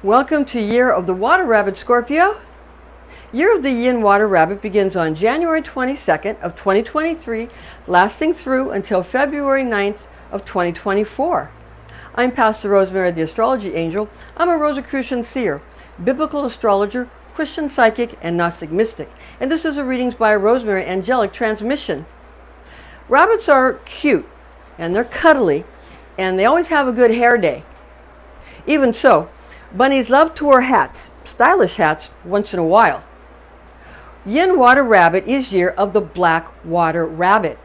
Welcome to Year of the Water Rabbit, Scorpio. Year of the Yin Water Rabbit begins on January 22nd of 2023, lasting through until February 9th of 2024. I'm Pastor Rosemary, the Astrology Angel. I'm a Rosicrucian seer, biblical astrologer, Christian psychic, and Gnostic mystic. And this is a Readings by Rosemary Angelic transmission. Rabbits are cute, and they're cuddly, and they always have a good hair day. Even so, bunnies love to wear hats, stylish hats, once in a while. Yin Water Rabbit is year of the Black Water Rabbit.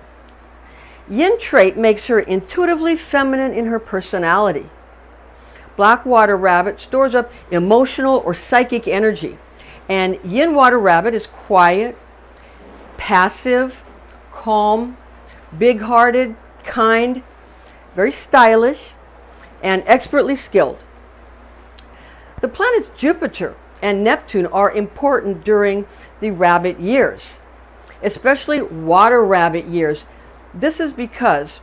Yin trait makes her intuitively feminine in her personality. Black Water Rabbit stores up emotional or psychic energy. And Yin Water Rabbit is quiet, passive, calm, big-hearted, kind, very stylish, and expertly skilled. The planets Jupiter and Neptune are important during the rabbit years, especially water rabbit years. This is because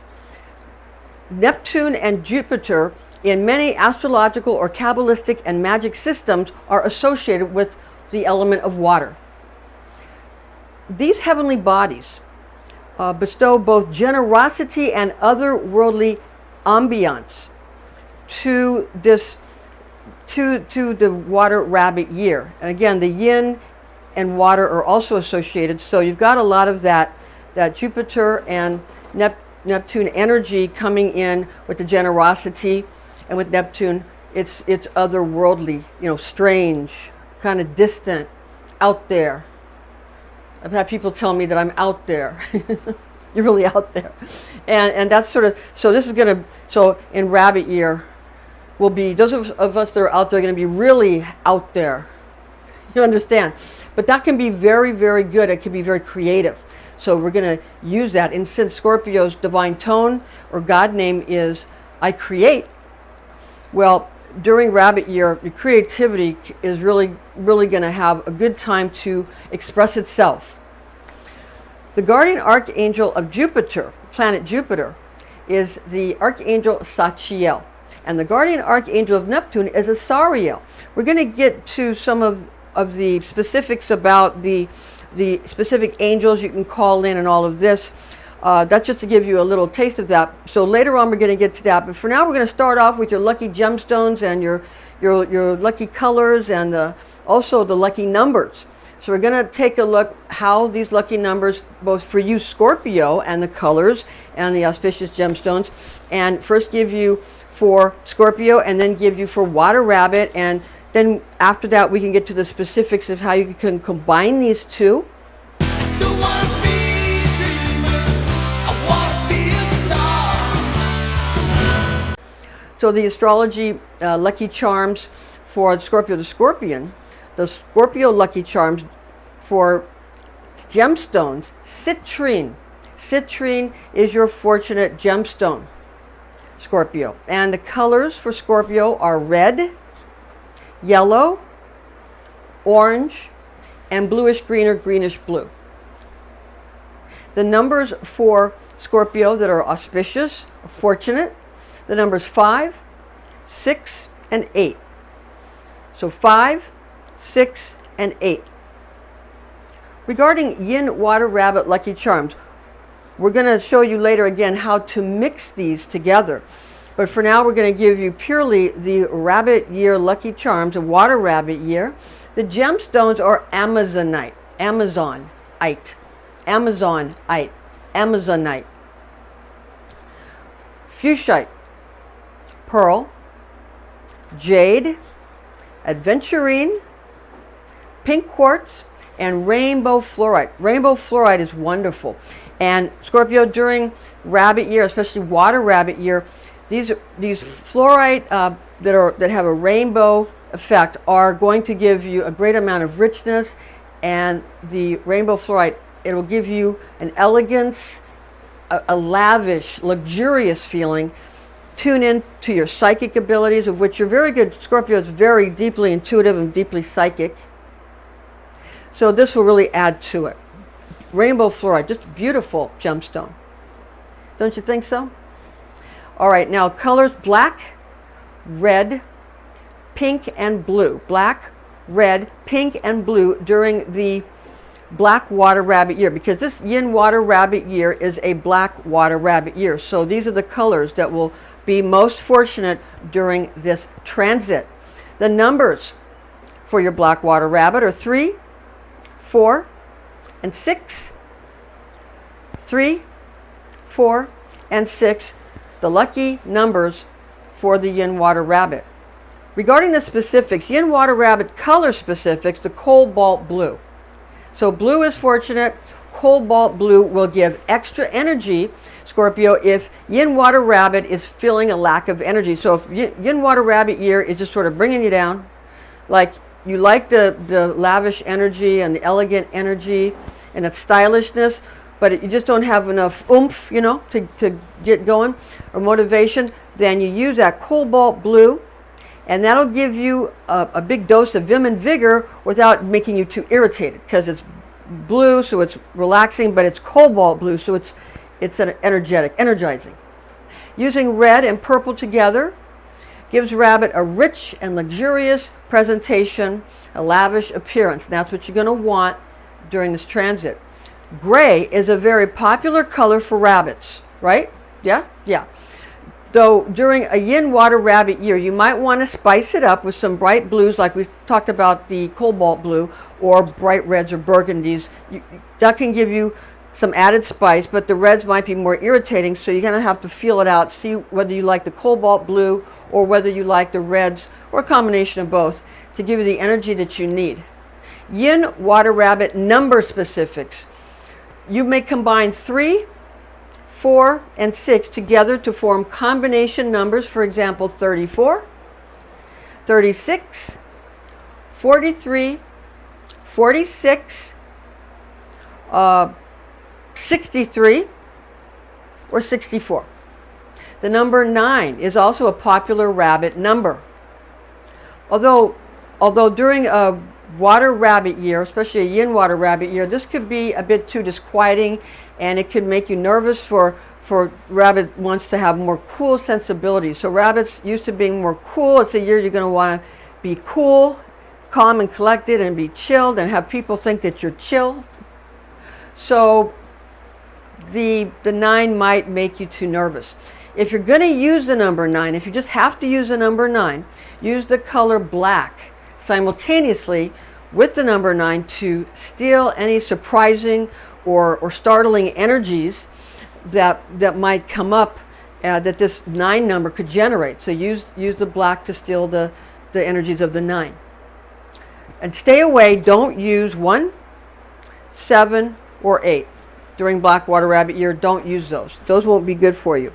Neptune and Jupiter in many astrological or Kabbalistic and magic systems are associated with the element of water. These heavenly bodies bestow both generosity and otherworldly ambiance to this to the water rabbit year. And again, the yin and water are also associated, so you've got a lot of that Jupiter and Neptune energy coming in with the generosity, and with Neptune it's otherworldly, strange, kind of distant, out there. I've had people tell me that I'm out there. You're really out there. And that's sort of, so this is going to, so in rabbit year, will be, those of us that are out there are going to be really out there. You understand? But that can be very, very good. It can be very creative. So we're going to use that. And since Scorpio's divine tone or God name is I create, well, during rabbit year, the creativity is really, really going to have a good time to express itself. The guardian archangel of Jupiter, planet Jupiter, is the Archangel Sachiel. And the guardian archangel of Neptune is Asariel. We're going to get to some of the specifics about the specific angels you can call in and all of this. That's just to give you a little taste of that. So later on we're going to get to that. But for now we're going to start off with your lucky gemstones and your lucky colors and also the lucky numbers. So we're going to take a look how these lucky numbers, both for you Scorpio and the colors and the auspicious gemstones, and first give you for Scorpio and then give you for Water Rabbit, and then after that we can get to the specifics of how you can combine these two. So the astrology lucky charms for Scorpio the Scorpion, the Scorpio lucky charms for gemstones, citrine. Citrine is your fortunate gemstone, Scorpio. And the colors for Scorpio are red, yellow, orange, and bluish green or greenish blue. The numbers for Scorpio that are auspicious, fortunate, the numbers 5, 6, and 8. So 5, 6, and 8. Regarding Yin Water Rabbit lucky charms, we're going to show you later again how to mix these together. But for now, we're going to give you purely the rabbit year lucky charms, a water rabbit year. The gemstones are Amazonite, Amazonite, Fuchsite, Pearl, Jade, Adventurine, Pink Quartz, and Rainbow Fluorite. Rainbow Fluorite is wonderful. And Scorpio, during rabbit year, especially water rabbit year, these fluorite that have a rainbow effect are going to give you a great amount of richness. And the rainbow fluorite, it will give you an elegance, a lavish, luxurious feeling. Tune in to your psychic abilities, of which you're very good. Scorpio is very deeply intuitive and deeply psychic. So this will really add to it. Rainbow fluorite, just beautiful gemstone. Don't you think so? All right, now colors: black, red, pink and blue. Black, red, pink, and blue during the Black Water Rabbit year, because this Yin Water Rabbit year is a Black Water Rabbit year. So these are the colors that will be most fortunate during this transit. The numbers for your Black Water Rabbit are 3, 4, and 6. 3, 4, and 6, the lucky numbers for the Yin Water Rabbit. Regarding the specifics, Yin Water Rabbit color specifics, the cobalt blue. So blue is fortunate. Cobalt blue will give extra energy, Scorpio, if Yin Water Rabbit is feeling a lack of energy. So if Yin Water Rabbit year is just sort of bringing you down, like you like the lavish energy and the elegant energy and its stylishness, but you just don't have enough oomph, you know, to get going, or motivation, then you use that cobalt blue, and that'll give you a big dose of vim and vigor without making you too irritated, because it's blue, so it's relaxing, but it's cobalt blue, so it's an energizing. Using red and purple together gives Rabbit a rich and luxurious presentation, a lavish appearance. And that's what you're going to want during this transit. Gray is a very popular color for rabbits, right? Yeah? Yeah. Though during a Yin Water Rabbit year, you might want to spice it up with some bright blues, like we talked about the cobalt blue, or bright reds or burgundies. That can give you some added spice, but the reds might be more irritating, so you're going to have to feel it out, see whether you like the cobalt blue or whether you like the reds, or a combination of both, to give you the energy that you need. Yin Water Rabbit number specifics. You may combine 3, 4, and 6 together to form combination numbers. For example, 34, 36, 43, 46, 63, or 64. The number 9 is also a popular rabbit number. Although during a Water Rabbit year, especially a Yin Water Rabbit year, this could be a bit too disquieting, and it could make you nervous for Rabbit wants to have more cool sensibilities. So rabbits used to being more cool. It's a year you're going to want to be cool, calm and collected, and be chilled, and have people think that you're chill. So the 9 might make you too nervous. If you're going to use the number 9, if you just have to use the number 9, use the color black simultaneously with the number 9 to steal any surprising or startling energies that might come up that this 9 number could generate. So use the black to steal the energies of the 9. And stay away, don't use 1, 7, or 8. During Black Water Rabbit year, don't use those. Those won't be good for you.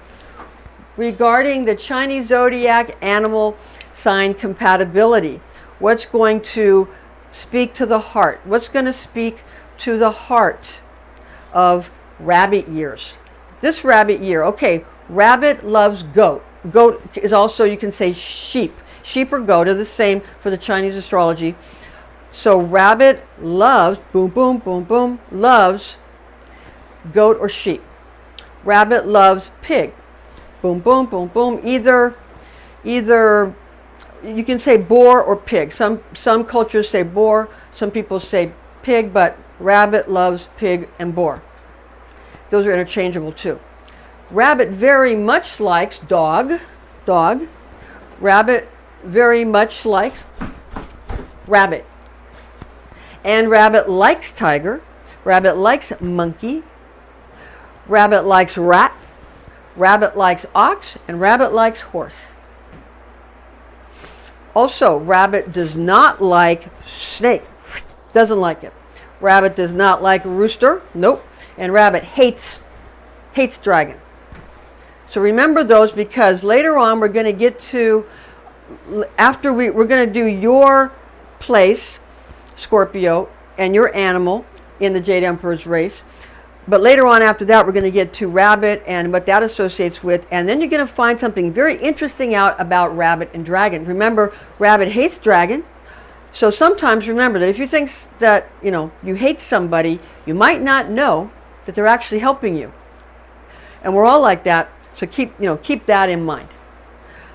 Regarding the Chinese Zodiac animal sign compatibility, what's going to speak to the heart? What's going to speak to the heart of rabbit years? This rabbit year, okay, rabbit loves goat. Goat is also, you can say, sheep. Sheep or goat are the same for the Chinese astrology. So rabbit loves, boom, boom, boom, boom, loves goat or sheep. Rabbit loves pig. Boom, boom, boom, boom. Either you can say boar or pig. Some cultures say boar, some people say pig, but rabbit loves pig and boar. Those are interchangeable too. Rabbit very much likes dog. Rabbit very much likes rabbit. And rabbit likes tiger. Rabbit likes monkey. Rabbit likes rat. Rabbit likes ox, and rabbit likes horse. Also, rabbit does not like snake. Doesn't like it. Rabbit does not like rooster. Nope. And rabbit hates dragon. So remember those, because later on we're going to get to, after we're going to do your place, Scorpio, and your animal in the Jade Emperor's race. But later on after that, we're going to get to rabbit and what that associates with. And then you're going to find something very interesting out about rabbit and dragon. Remember, rabbit hates dragon. So sometimes remember that if you think that, you hate somebody, you might not know that they're actually helping you. And we're all like that. So keep that in mind.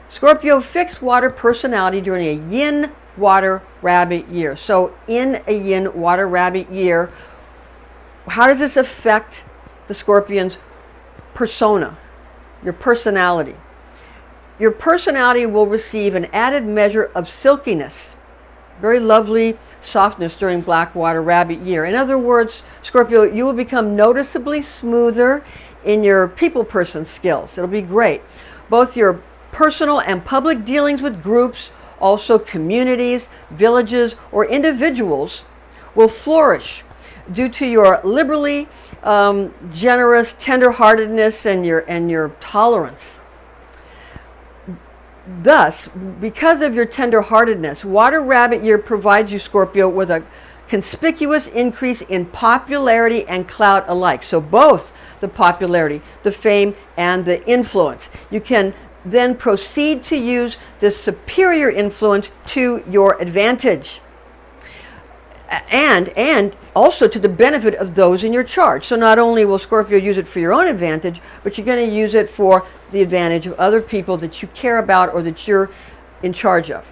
Scorpio, fixed water personality during a Yin Water Rabbit year. So in a Yin Water Rabbit year, how does this affect the Scorpion's persona, your personality? Your personality will receive an added measure of silkiness, very lovely softness during Black Water Rabbit year. In other words, Scorpio, you will become noticeably smoother in your people person skills. It'll be great. Both your personal and public dealings with groups, also communities, villages, or individuals will flourish due to your liberally generous tenderheartedness and your tolerance. Thus, because of your tenderheartedness, Water Rabbit year provides you, Scorpio, with a conspicuous increase in popularity and clout alike. So both the popularity, the fame, and the influence. You can then proceed to use this superior influence to your advantage. And also to the benefit of those in your charge. So not only will Scorpio use it for your own advantage, but you're going to use it for the advantage of other people that you care about or that you're in charge of.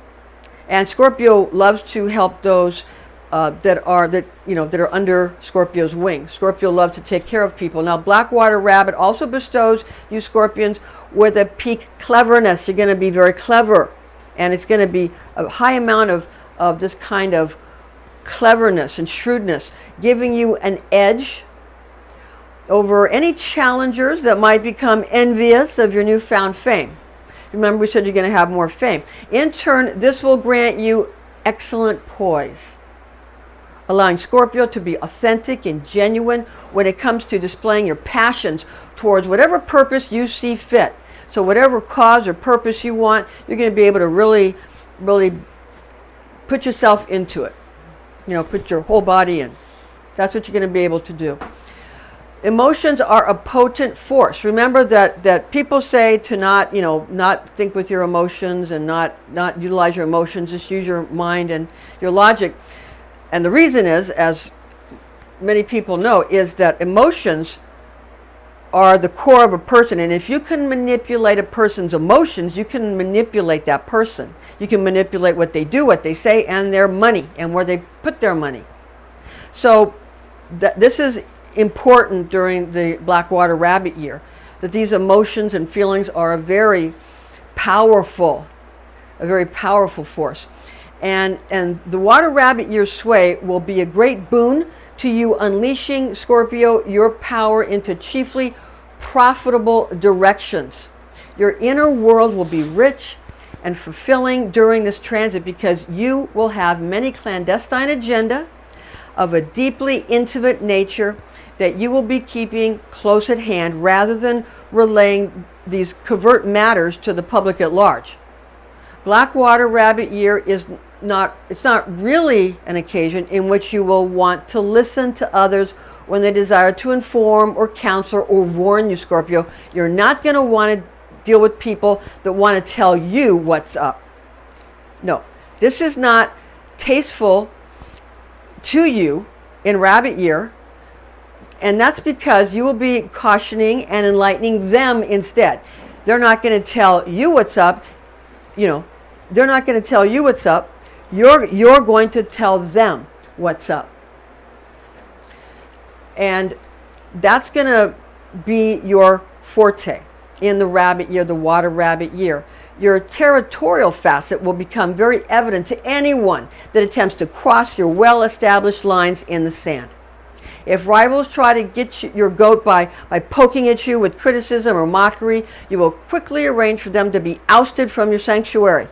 And Scorpio loves to help those that are under Scorpio's wing. Scorpio loves to take care of people. Now, Black Water Rabbit also bestows you Scorpions with a peak cleverness. You're going to be very clever, and it's going to be a high amount of this kind of cleverness and shrewdness, giving you an edge over any challengers that might become envious of your newfound fame. Remember, we said you're going to have more fame. In turn, this will grant you excellent poise, allowing Scorpio to be authentic and genuine when it comes to displaying your passions towards whatever purpose you see fit. So whatever cause or purpose you want, you're going to be able to really, really put yourself into it. Put your whole body in. That's what you're going to be able to do. Emotions are a potent force. Remember that people say to not think with your emotions and not utilize your emotions, just use your mind and your logic. And the reason is, as many people know, is that emotions are the core of a person. And if you can manipulate a person's emotions, you can manipulate that person. You can manipulate what they do, what they say, and their money, and where they put their money. So this is important during the Black Water Rabbit year, that these emotions and feelings are a very powerful force. And the Water Rabbit year sway will be a great boon to you, unleashing, Scorpio, your power into chiefly profitable directions. Your inner world will be rich and fulfilling during this transit because you will have many clandestine agenda of a deeply intimate nature that you will be keeping close at hand rather than relaying these covert matters to the public at large. Black Water Rabbit year it's not really an occasion in which you will want to listen to others when they desire to inform or counsel or warn you, Scorpio. You're not going to want to deal with people that want to tell you what's up. No, this is not tasteful to you in Rabbit year, and that's because you will be cautioning and enlightening them instead. They're not going to tell you what's up. They're not going to tell you what's up. You're going to tell them what's up. And that's going to be your forte in the Rabbit year, the Water Rabbit year. Your territorial facet will become very evident to anyone that attempts to cross your well-established lines in the sand. If rivals try to get your goat by poking at you with criticism or mockery, you will quickly arrange for them to be ousted from your sanctuary.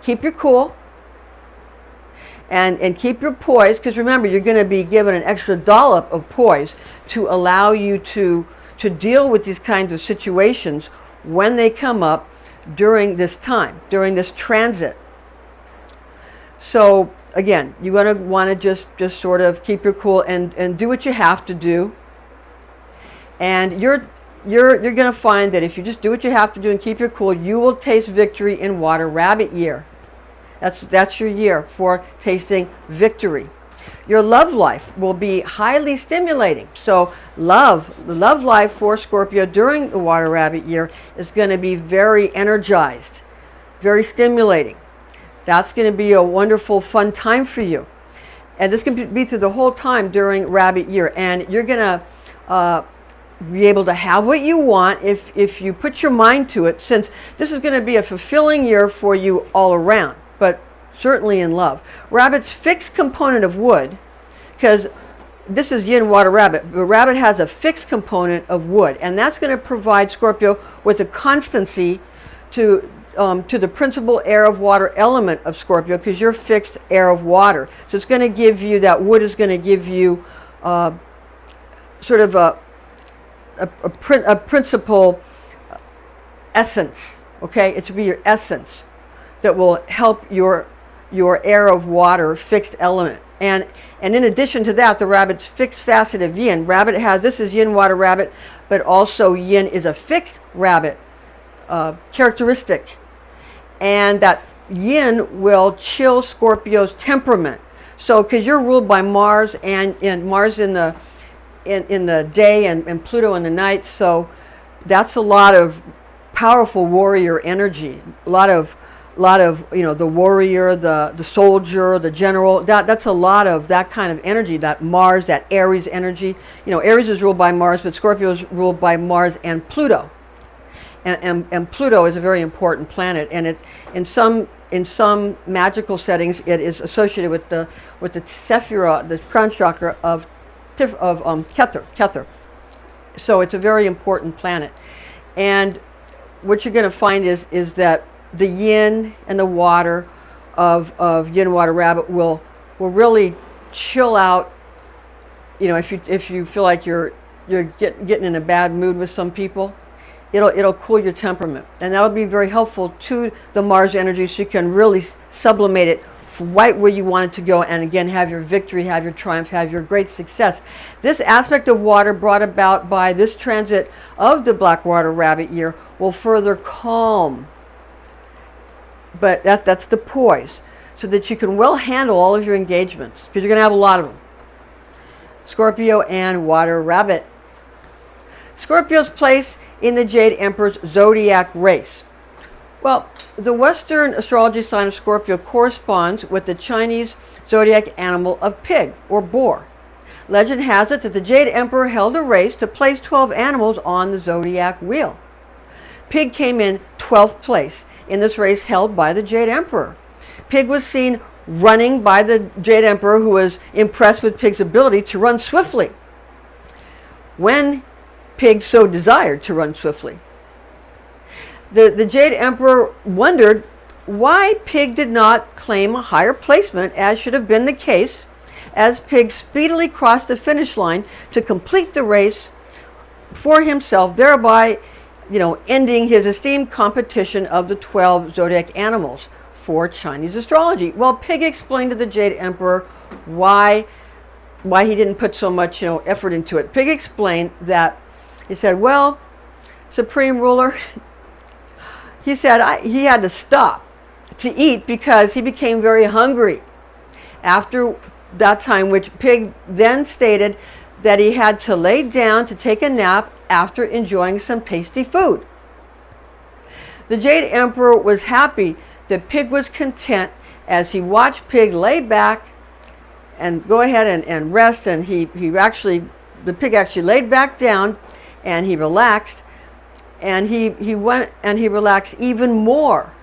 Keep your cool and keep your poise, because remember, you're going to be given an extra dollop of poise to allow you to deal with these kinds of situations when they come up during this time, during this transit. So again, you're going to want to just sort of keep your cool and do what you have to do. And you're going to find that if you just do what you have to do and keep your cool, you will taste victory in Water Rabbit year. That's your year for tasting victory. Your love life will be highly stimulating. So the love life for Scorpio during the Water Rabbit year is going to be very energized, very stimulating. That's going to be a wonderful, fun time for you. And this can be through the whole time during Rabbit year. And you're going to be able to have what you want if you put your mind to it, since this is going to be a fulfilling year for you all around, but certainly in love. Rabbit's fixed component of wood, because this is Yin Water Rabbit, but Rabbit has a fixed component of wood, and that's going to provide Scorpio with a constancy to the principal air of water element of Scorpio, because you're fixed air of water. So it's going to give you, that wood is going to give you sort of a principal essence, okay? It should be your essence that will help your air of water fixed element. And in addition to that, the Rabbit's fixed facet of Yin. Rabbit has, this is Yin Water Rabbit, but also Yin is a fixed Rabbit characteristic. And that Yin will chill Scorpio's temperament. So, because you're ruled by Mars, and Mars in the day and Pluto in the night, so that's a lot of powerful warrior energy. A lot of the warrior, the soldier, the general. That's a lot of that kind of energy. That Mars, that Aries energy. Aries is ruled by Mars, but Scorpio is ruled by Mars and Pluto. And Pluto is a very important planet, and it in some magical settings it is associated with the Sephira, the crown chakra of Keter. So it's a very important planet. And what you're going to find is that the Yin and the water of Yin Water Rabbit will really chill out. If you feel like you're getting in a bad mood with some people, it'll cool your temperament, and that'll be very helpful to the Mars energy, so you can really sublimate it right where you want it to go, and again have your victory, have your triumph, have your great success. This aspect of water brought about by this transit of the Black Water Rabbit year will further calm, but that's the poise, so that you can well handle all of your engagements, because you're going to have a lot of them. Scorpio and Water Rabbit. Scorpio's place in the Jade Emperor's zodiac race. Well, the Western astrology sign of Scorpio corresponds with the Chinese zodiac animal of pig or boar. Legend has it that the Jade Emperor held a race to place 12 animals on the zodiac wheel. Pig came in 12th place in this race held by the Jade Emperor. Pig was seen running by the Jade Emperor, who was impressed with Pig's ability to run swiftly, when Pig so desired to run swiftly. The Jade Emperor wondered why Pig did not claim a higher placement, as should have been the case, as Pig speedily crossed the finish line to complete the race for himself, thereby ending his esteemed competition of the 12 zodiac animals for Chinese astrology. Well, Pig explained to the Jade Emperor why he didn't put so much effort into it. Pig explained that, he said, well, Supreme Ruler, he said he had to stop to eat because he became very hungry after that time, which Pig then stated that he had to lay down to take a nap after enjoying some tasty food. The Jade Emperor was happy that Pig was content as he watched Pig lay back and go ahead and rest, and the Pig actually laid back down and he relaxed, and he went and he relaxed even more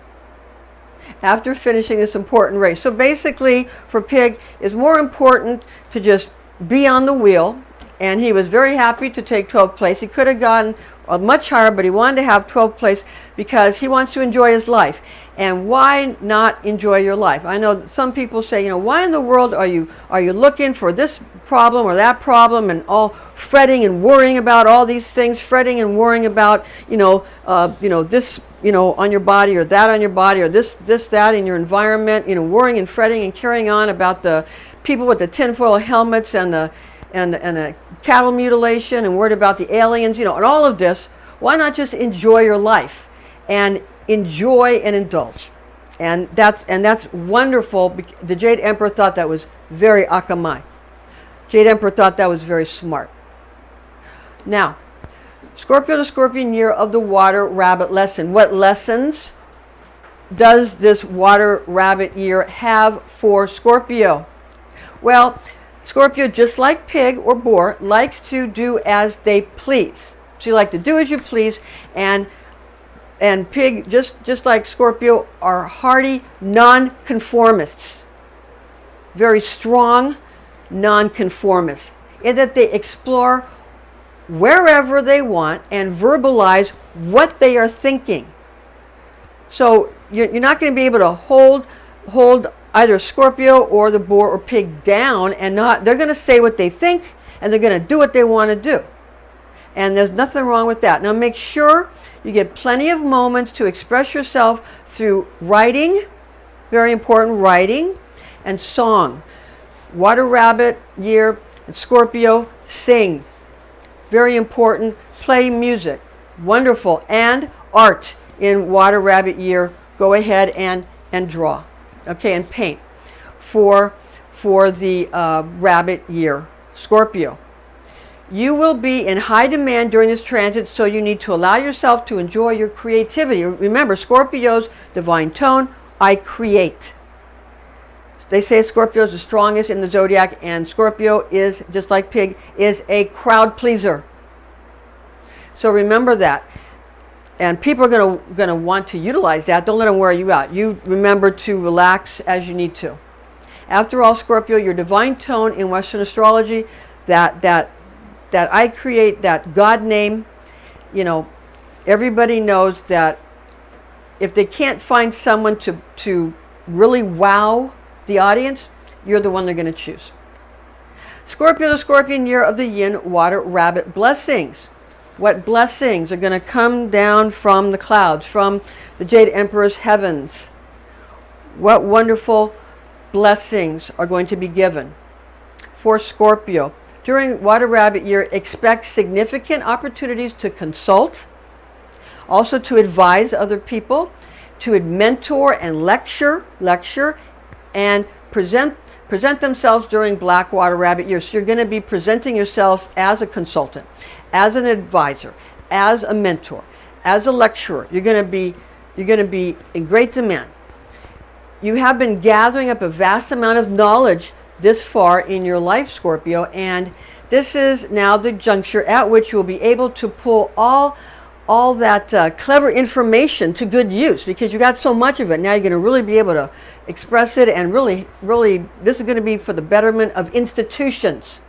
after finishing this important race. So basically for Pig, it's more important to just be on the wheel, and he was very happy to take 12th place. He could have gotten much higher, but he wanted to have 12th place because he wants to enjoy his life. And why not enjoy your life? I know that some people say, why in the world are you looking for this problem or that problem, and all fretting and worrying about all these things, fretting and worrying about this on your body, or that on your body, or this that in your environment, worrying and fretting and carrying on about the people with the tinfoil helmets and the cattle mutilation, and worried about the aliens, and all of this. Why not just enjoy your life and enjoy and indulge? And that's wonderful. The Jade Emperor thought that was very akamai. Jade Emperor thought that was very smart. Now, Scorpio, the Scorpion year of the Water Rabbit lesson. What lessons does this Water Rabbit year have for Scorpio? Well, Scorpio, just like pig or boar, likes to do as they please. So you like to do as you please, and pig, just like Scorpio, are hardy non-conformists. Very strong non-conformists, in that they explore wherever they want and verbalize what they are thinking. So you're not going to be able to hold either Scorpio or the boar or pig down, and they're going to say what they think, and they're going to do what they want to do. And there's nothing wrong with that. Now make sure you get plenty of moments to express yourself through writing, very important, writing, and song. Water Rabbit year, Scorpio, sing. Very important. Play music. Wonderful. And art in Water Rabbit year. Go ahead and draw. Okay, and paint for the rabbit year, Scorpio. You will be in high demand during this transit, so you need to allow yourself to enjoy your creativity. Remember, Scorpio's divine tone, I create. They say Scorpio is the strongest in the zodiac, and Scorpio is, just like pig, is a crowd pleaser. So remember that. And people are going to want to utilize that. Don't let them wear you out. You remember to relax as you need to. After all, Scorpio, your divine tone in Western astrology, that I create, that God name, everybody knows that if they can't find someone to really wow the audience, you're the one they're going to choose. Scorpio, the Scorpion year of the Yin Water Rabbit blessings. What blessings are going to come down from the clouds, from the Jade Emperor's heavens? What wonderful blessings are going to be given for Scorpio? During Water Rabbit year, expect significant opportunities to consult, also to advise other people, to mentor and lecture, and present themselves during Black Water Rabbit year. So you're going to be presenting yourself as a consultant, as an advisor, as a mentor, as a lecturer. You're going to be in great demand. You have been gathering up a vast amount of knowledge this far in your life, Scorpio, and this is now the juncture at which you will be able to pull all that clever information to good use, because you got so much of it. Now you're going to really be able to express it, and really, this is going to be for the betterment of institutions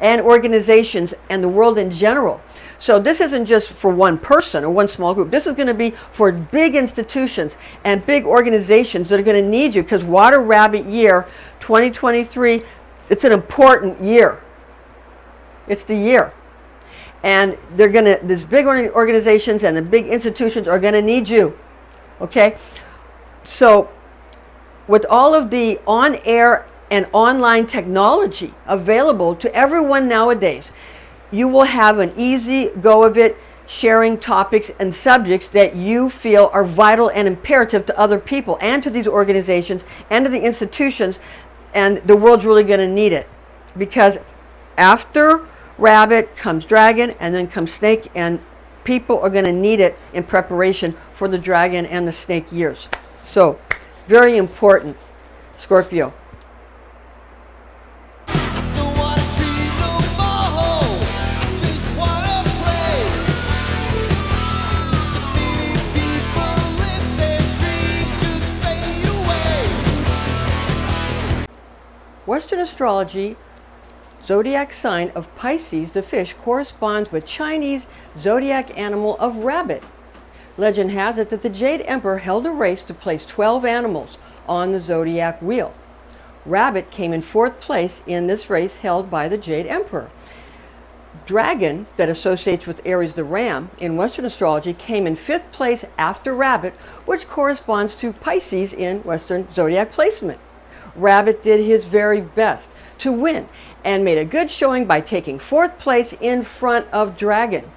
and organizations and the world in general. So this isn't just for one person or one small group. This is going to be for big institutions and big organizations that are going to need you, because Water Rabbit year 2023, it's an important year. It's the year. And these big organizations and the big institutions are going to need you. Okay? So with all of the on-air and online technology available to everyone nowadays, you will have an easy go of it, sharing topics and subjects that you feel are vital and imperative to other people and to these organizations and to the institutions, and the world's really going to need it, because after rabbit comes dragon, and then comes snake, and people are going to need it in preparation for the dragon and the snake years. So very important, Scorpio. Western astrology, zodiac sign of Pisces, the fish, corresponds with Chinese zodiac animal of rabbit. Legend has it that the Jade Emperor held a race to place 12 animals on the zodiac wheel. Rabbit came in 4th place in this race held by the Jade Emperor. Dragon, that associates with Aries the ram in Western astrology, came in 5th place after rabbit, which corresponds to Pisces in Western zodiac placement. Rabbit did his very best to win and made a good showing by taking 4th place in front of Dragon.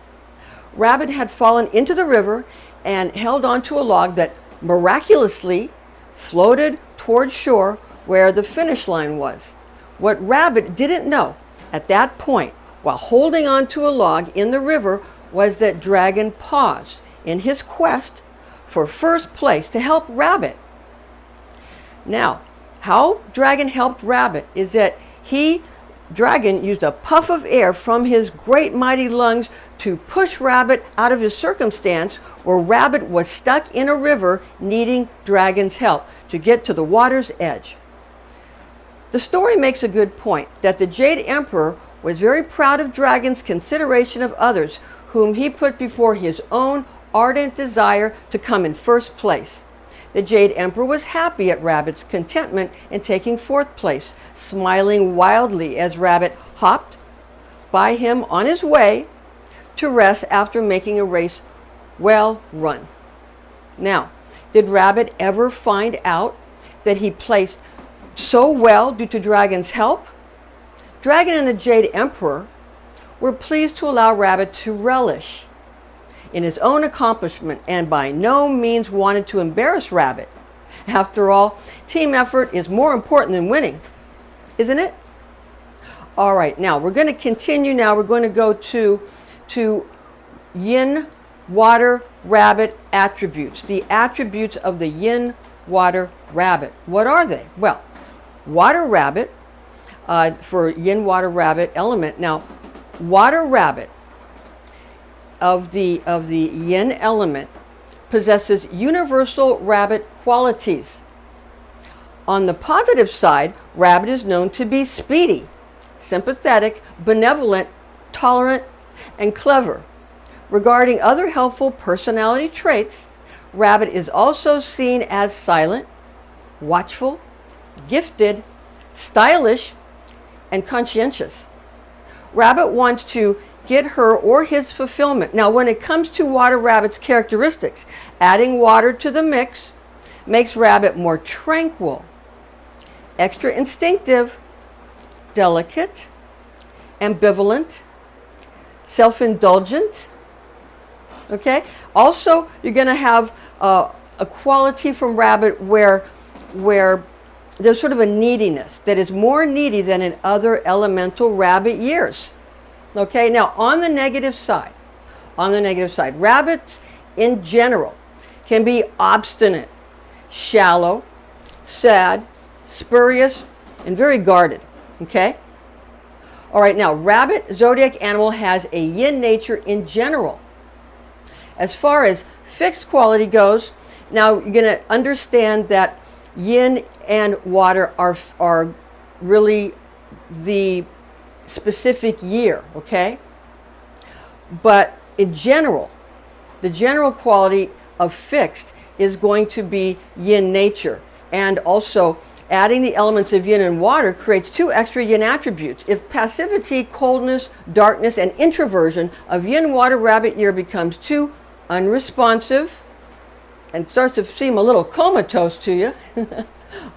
Rabbit had fallen into the river and held onto a log that miraculously floated toward shore where the finish line was. What Rabbit didn't know at that point, while holding on to a log in the river, was that Dragon paused in his quest for first place to help Rabbit. Now, how Dragon helped Rabbit is that Dragon used a puff of air from his great mighty lungs to push Rabbit out of his circumstance where Rabbit was stuck in a river needing Dragon's help to get to the water's edge. The story makes a good point that the Jade Emperor was very proud of Dragon's consideration of others, whom he put before his own ardent desire to come in first place. The Jade Emperor was happy at Rabbit's contentment in taking fourth place, smiling wildly as Rabbit hopped by him on his way to rest after making a race well run. Now, did Rabbit ever find out that he placed so well due to Dragon's help? Dragon and the Jade Emperor were pleased to allow Rabbit to relish in his own accomplishment and by no means wanted to embarrass Rabbit. After all, team effort is more important than winning, isn't it? All right, now we're going to continue now. We're going to go to Yin Water Rabbit attributes, the attributes of the Yin Water Rabbit. What are they? Well, Water Rabbit, for Yin Water Rabbit element. Now, Water Rabbit of the Yin element possesses universal rabbit qualities. On the positive side, Rabbit is known to be speedy, sympathetic, benevolent, tolerant, and clever. Regarding other helpful personality traits, Rabbit is also seen as silent, watchful, gifted, stylish, and conscientious. Rabbit wants to get her or his fulfillment. Now, when it comes to Water Rabbit's characteristics, adding water to the mix makes Rabbit more tranquil, extra instinctive, delicate, ambivalent, self-indulgent. Okay? Also, you're going to have a quality from Rabbit where there's sort of a neediness that is more needy than in other elemental rabbit years. Okay, now on the negative side, rabbits in general can be obstinate, shallow, sad, spurious, and very guarded. Okay? All right, now rabbit zodiac animal has a yin nature in general. As far as fixed quality goes, now you're going to understand that yin and water are really the specific year, okay? But in general, the general quality of fixed is going to be yin nature. And also, adding the elements of yin and water creates two extra yin attributes. If passivity, coldness, darkness, and introversion of yin water rabbit year becomes too unresponsive and starts to seem a little comatose to you,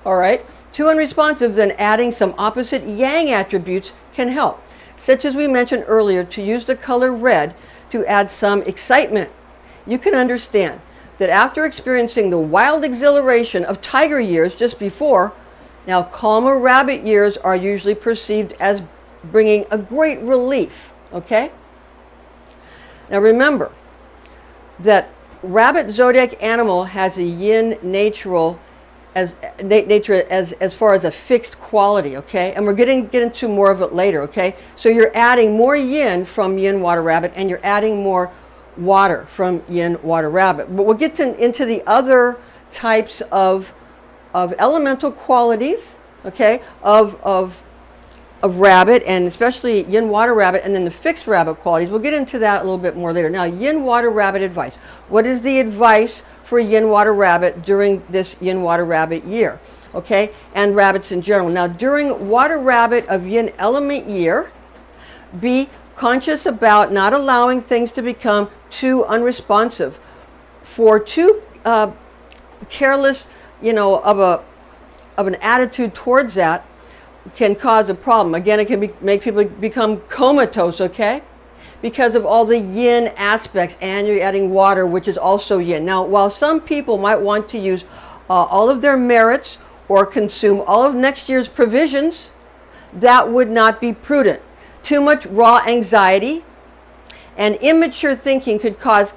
all right, too unresponsive, then adding some opposite yang attributes can help, such as we mentioned earlier, to use the color red to add some excitement. You can understand that after experiencing the wild exhilaration of tiger years just before, now calmer rabbit years are usually perceived as bringing a great relief, okay? Now remember that rabbit zodiac animal has a yin nature as far as a fixed quality, okay? And we're get into more of it later, okay? So you're adding more yin from yin water rabbit, and you're adding more water from yin water rabbit. But we'll get into the other types of elemental qualities, okay, of rabbit, and especially yin water rabbit, and then the fixed rabbit qualities. We'll get into that a little bit more later. Now, yin water rabbit advice. What is the advice for yin water rabbit during this yin water rabbit year, okay, and rabbits in general? Now, during water rabbit of yin element year, be conscious about not allowing things to become too unresponsive. For too careless, of an attitude towards that can cause a problem. Again, it can make people become comatose, okay? Because of all the yin aspects, and you're adding water, which is also yin. Now, while some people might want to use all of their merits or consume all of next year's provisions, that would not be prudent. Too much raw anxiety and immature thinking could cause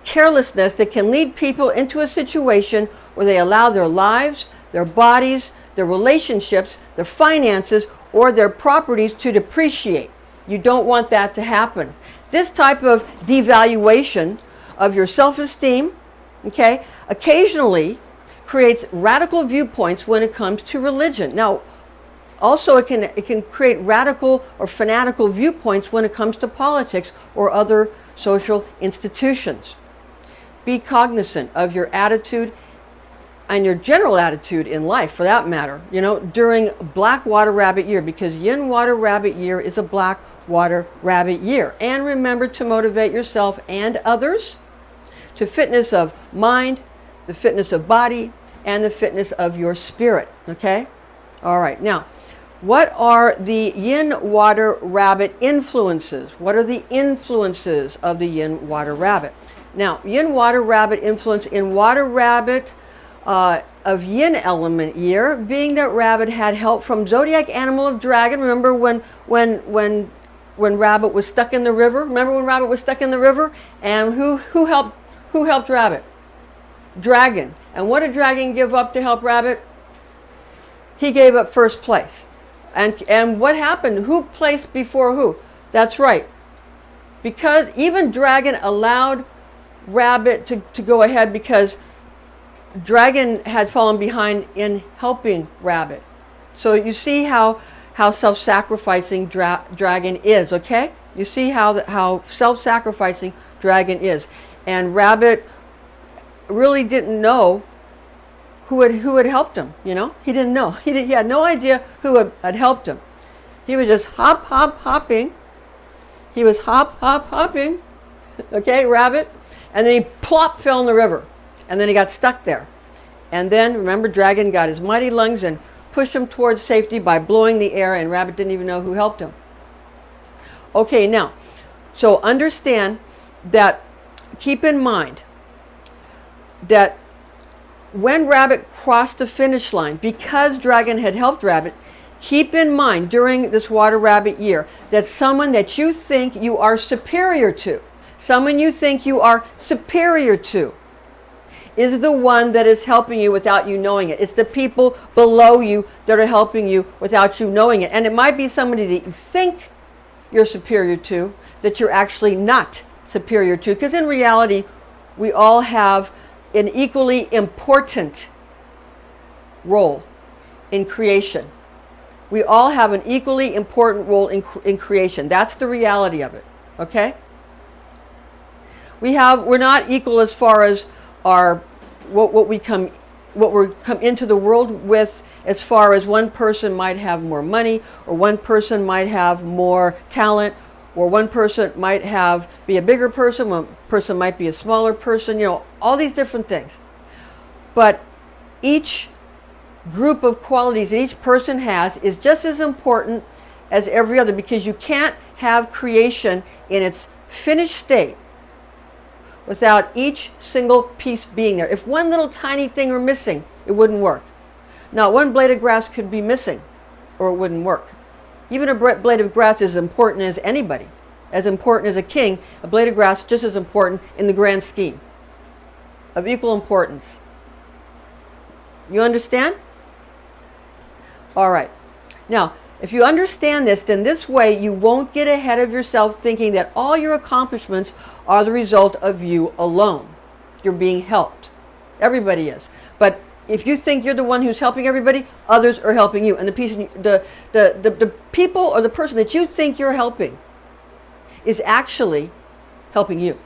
carelessness that can lead people into a situation where they allow their lives, their bodies, their relationships, their finances, or their properties to depreciate. You don't want that to happen. This type of devaluation of your self-esteem, okay, occasionally creates radical viewpoints when it comes to religion. Now, also it can create radical or fanatical viewpoints when it comes to politics or other social institutions. Be cognizant of your attitude and your general attitude in life, for that matter, during Black Water Rabbit year, because Yin Water Rabbit year is a Black Water Rabbit year. And remember to motivate yourself and others to fitness of mind, the fitness of body, and the fitness of your spirit, okay? All right, now, what are the Yin Water Rabbit influences? What are the influences of the Yin Water Rabbit? Now, Yin Water Rabbit influence in Water Rabbit of Yin element year, being that Rabbit had help from Zodiac animal of Dragon. Remember when Rabbit was stuck in the river? Remember when Rabbit was stuck in the river? And who helped Rabbit? Dragon. And what did Dragon give up to help Rabbit? He gave up first place. And what happened? Who placed before who? That's right. Because even Dragon allowed Rabbit to go ahead, because Dragon had fallen behind in helping Rabbit. So you see how self-sacrificing Dragon is, okay? You see how self-sacrificing Dragon is. And Rabbit really didn't know who had helped him, He didn't know. He had no idea who had helped him. He was just hopping. He was hopping, okay, Rabbit. And then he plop fell in the river. And then he got stuck there. And then, remember, Dragon got his mighty lungs and pushed him towards safety by blowing the air, and Rabbit didn't even know who helped him. Okay, now, so understand that, keep in mind that when Rabbit crossed the finish line, because Dragon had helped Rabbit, keep in mind during this Water Rabbit year that someone that you think you are superior to, is the one that is helping you without you knowing it. It's the people below you that are helping you without you knowing it. And it might be somebody that you think you're superior to, that you're actually not superior to, because in reality, we all have an equally important role in creation. We all have an equally important role in creation. That's the reality of it, okay? We're not equal as far as what we come into the world with, as far as one person might have more money, or one person might have more talent, or one person might be a bigger person, one person might be a smaller person, all these different things. But each group of qualities that each person has is just as important as every other, because you can't have creation in its finished state without each single piece being there. If one little tiny thing were missing, it wouldn't work. Now, one blade of grass could be missing, or it wouldn't work. Even a blade of grass is as important as anybody, as important as a king. A blade of grass just as important in the grand scheme, of equal importance. You understand? All right. Now, if you understand this, then this way you won't get ahead of yourself thinking that all your accomplishments are the result of you alone. You're being helped. Everybody is. But if you think you're the one who's helping everybody, others are helping you. And the people or the person that you think you're helping is actually helping you.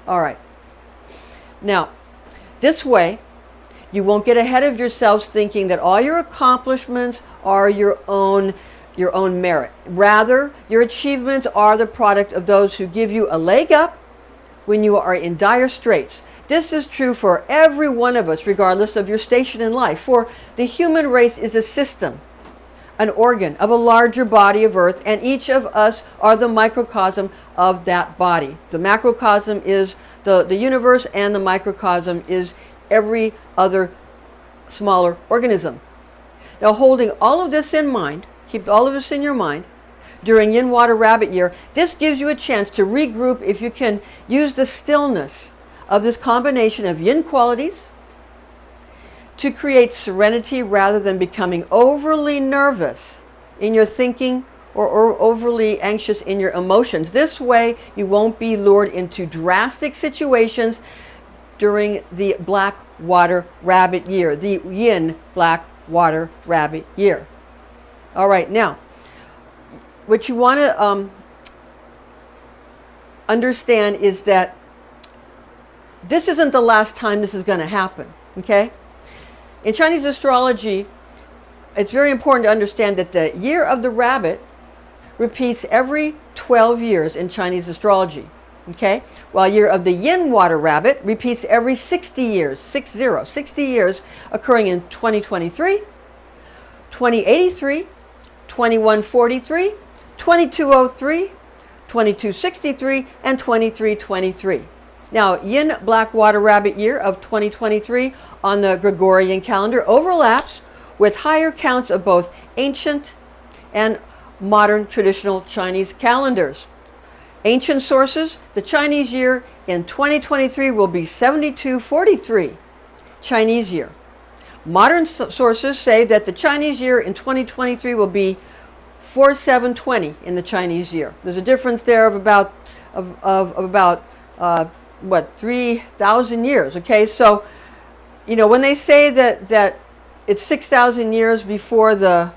All right. Now, this way, you won't get ahead of yourselves thinking that all your accomplishments are your own merit. Rather, your achievements are the product of those who give you a leg up when you are in dire straits. This is true for every one of us, regardless of your station in life. For the human race is a system, an organ of a larger body of earth, and each of us are the microcosm of that body. The macrocosm is the universe, and the microcosm is every other smaller organism. Now, holding all of this in mind, keep all of this in your mind, during Yin Water Rabbit year, this gives you a chance to regroup if you can use the stillness of this combination of yin qualities to create serenity rather than becoming overly nervous in your thinking or overly anxious in your emotions. This way, you won't be lured into drastic situations during the Black Water Rabbit year, the Yin Black Water Rabbit year. All right, now, what you want to understand is that this isn't the last time this is going to happen, okay? In Chinese astrology, it's very important to understand that the year of the rabbit repeats every 12 years in Chinese astrology, okay? While year of the Yin Water Rabbit repeats every 60 years, 60 years, occurring in 2023, 2083, 2143, 2203, 2263, and 2323. Now, Yin Black Water Rabbit year of 2023 on the Gregorian calendar overlaps with higher counts of both ancient and modern traditional Chinese calendars. Ancient sources, the Chinese year in 2023 will be 7243 Chinese year. Modern sources say that the Chinese year in 2023 will be 4720 in the Chinese year. There's a difference there of about 3,000 years. Okay, so when they say that it's 6,000 years before the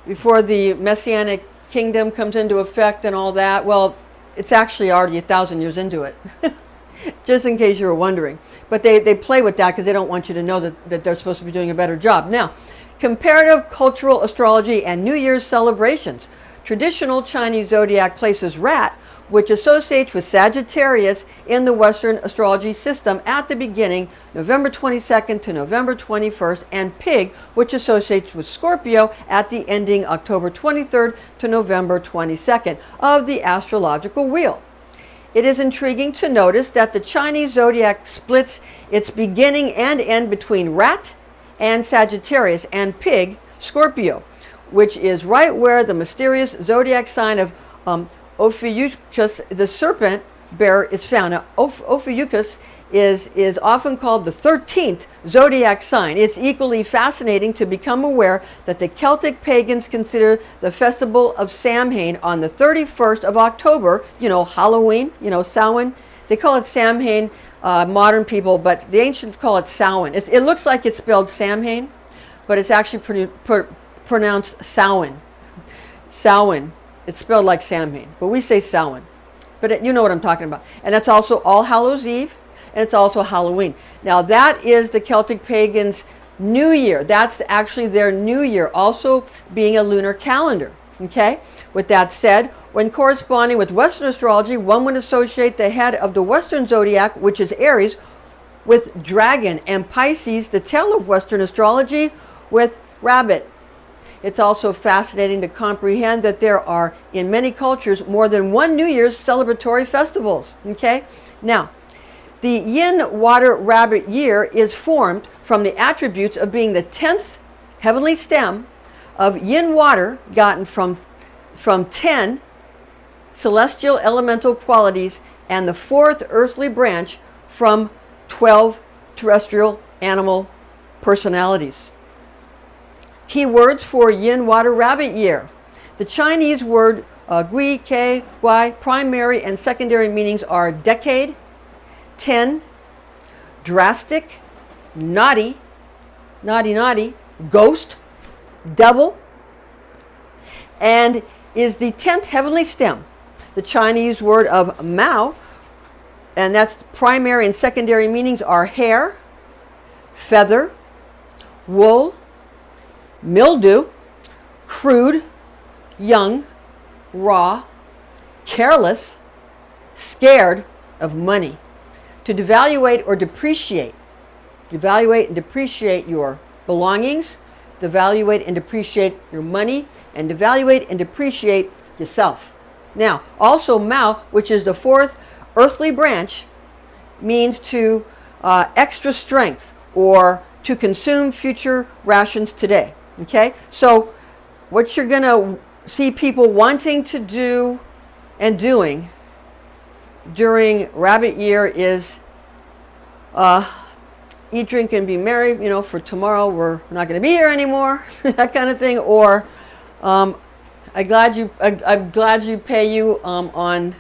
Messianic kingdom comes into effect and all that, well, it's actually already 1,000 years into it. Just in case you were wondering. But they play with that because they don't want you to know that they're supposed to be doing a better job. Now, comparative cultural astrology and New Year's celebrations. Traditional Chinese zodiac places Rat, which associates with Sagittarius in the Western astrology system at the beginning, November 22nd to November 21st, and Pig, which associates with Scorpio at the ending, October 23rd to November 22nd of the astrological wheel. It is intriguing to notice that the Chinese zodiac splits its beginning and end between Rat and Sagittarius and Pig, Scorpio, which is right where the mysterious zodiac sign of Ophiuchus, the serpent bearer, is found. Now, Ophiuchus is often called the 13th zodiac sign. It's equally fascinating to become aware that the Celtic pagans consider the festival of Samhain on the 31st of October, Halloween, Samhain. They call it Samhain, modern people, but the ancients call it Samhain. It looks like it's spelled Samhain, but it's actually pronounced Samhain. Samhain. It's spelled like Samhain, but we say Samhain. But you know what I'm talking about. And that's also All Hallows Eve, and it's also Halloween. Now that is the Celtic pagans' New Year. That's actually their New Year, also being a lunar calendar. Okay? With that said, when corresponding with Western astrology, one would associate the head of the Western zodiac, which is Aries, with dragon, and Pisces, the tail of Western astrology, with rabbit. It's also fascinating to comprehend that there are, in many cultures, more than one New Year's celebratory festivals. Okay? Now, the Yin Water Rabbit year is formed from the attributes of being the 10th heavenly stem of yin water gotten from 10 celestial elemental qualities and the 4th earthly branch from 12 terrestrial animal personalities. Key words for Yin Water Rabbit year. The Chinese word gui, ke, guai, primary and secondary meanings are decade, 10, drastic, naughty, ghost, devil, and is the 10th heavenly stem. The Chinese word of Mao, and that's primary and secondary meanings are hair, feather, wool, mildew, crude, young, raw, careless, scared of money. To devaluate or depreciate. Devaluate and depreciate your belongings, devaluate and depreciate your money, and devaluate and depreciate yourself. Now, also Mao, which is the 4th earthly branch, means to extra strength or to consume future rations today. Okay, so what you're going to see people wanting to do and doing during rabbit year is eat, drink, and be merry. You know, for tomorrow we're not going to be here anymore, that kind of thing. Or I'm glad you pay you on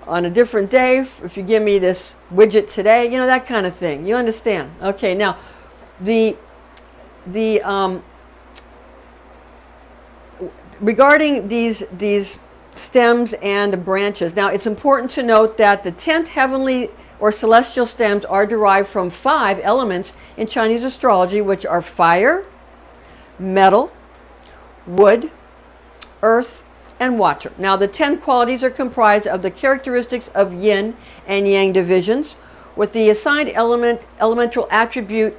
a different day if you give me this widget today. You know, that kind of thing. You understand? Okay. Now, regarding these stems and the branches. Now, it's important to note that the 10th heavenly or celestial stems are derived from 5 elements in Chinese astrology, which are fire, metal, wood, earth, and water. Now, the 10 qualities are comprised of the characteristics of yin and yang divisions, with the assigned elemental attribute